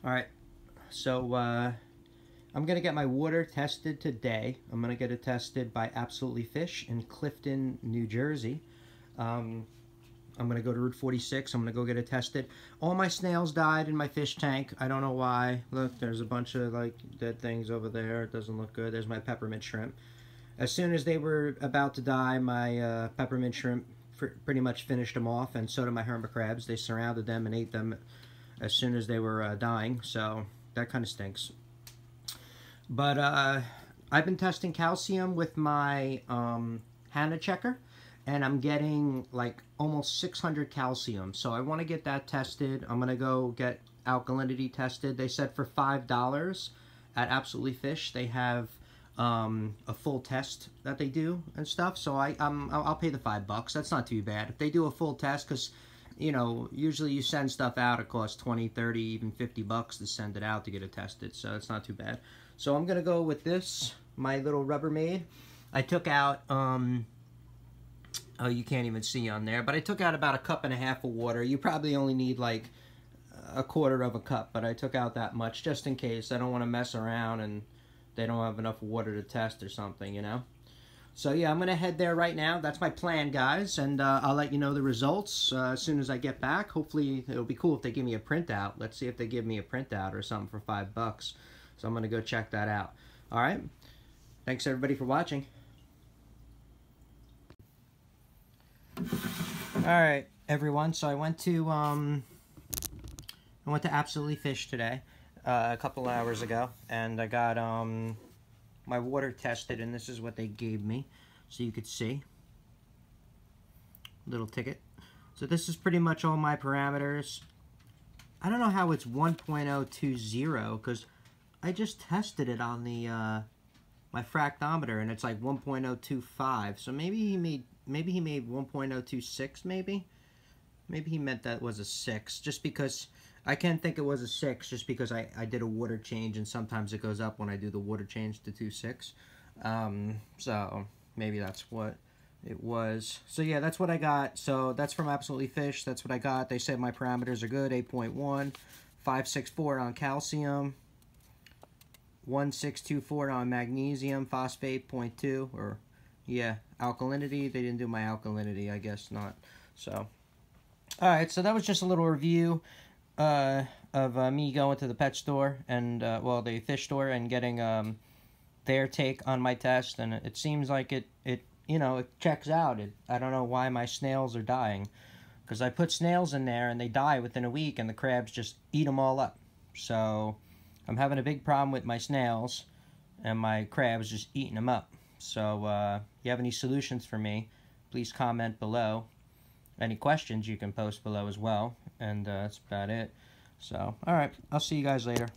Alright, so I'm going to get my water tested today. I'm going to get it tested by Absolutely Fish in Clifton, New Jersey. I'm going to go to Route 46. I'm going to go get it tested. All my snails died in my fish tank. I don't know why. Look, there's a bunch of like dead things over there. It doesn't look good. There's my peppermint shrimp. As soon as they were about to die, my peppermint shrimp pretty much finished them off, and so did my hermit crabs. They surrounded them and ate them as soon as they were dying, so that kind of stinks. But I've been testing calcium with my Hana checker, and I'm getting like almost 600 calcium, so I want to get that tested. I'm going to go get alkalinity tested. They said for $5 at Absolutely Fish, they have a full test that they do and stuff, so I'll pay the $5. That's not too bad. If they do a full test, because you know, usually you send stuff out, it costs 20, 30, even $50 to send it out to get it tested, so it's not too bad. So I'm gonna go with this, my little Rubbermaid. I took out, oh, you can't even see on there, but I took out about 1.5 cups of water. You probably only need like 1/4 cup, but I took out that much just in case. I don't want to mess around and they don't have enough water to test or something, you know. So yeah, I'm gonna head there right now. That's my plan, guys, and I'll let you know the results as soon as I get back. Hopefully it'll be cool if they give me a printout. Let's see if they give me a printout or something for $5. So I'm gonna go check that out. All right, thanks everybody for watching. All right, everyone, so I went to Absolutely Fish today a couple hours ago, and I got my water tested, and this is what they gave me, so you could see. Little ticket. So this is pretty much all my parameters. I don't know how it's 1.020, because I just tested it on the my fractometer, and it's like 1.025. So maybe he made 1.026. Maybe he meant that was a 6, just because I can't think it was a 6, just because I did a water change, and sometimes it goes up when I do the water change to 2.6. So maybe that's what it was. So yeah, that's what I got. So that's from Absolutely Fish. That's what I got. They said my parameters are good. 8.1, 564 on calcium, 1624 on magnesium, phosphate 0.2, or yeah, alkalinity. They didn't do my alkalinity, I guess not. So alright, so that was just a little review of me going to the pet store and well, the fish store, and getting their take on my test, and it seems like it you know, it checks out. I don't know why my snails are dying, because I put snails in there and they die within a week, and the crabs just eat them all up. So I'm having a big problem with my snails, and my crabs just eating them up. So if you have any solutions for me, please comment below. Any questions you can post below as well, and that's about it. So, alright, I'll see you guys later.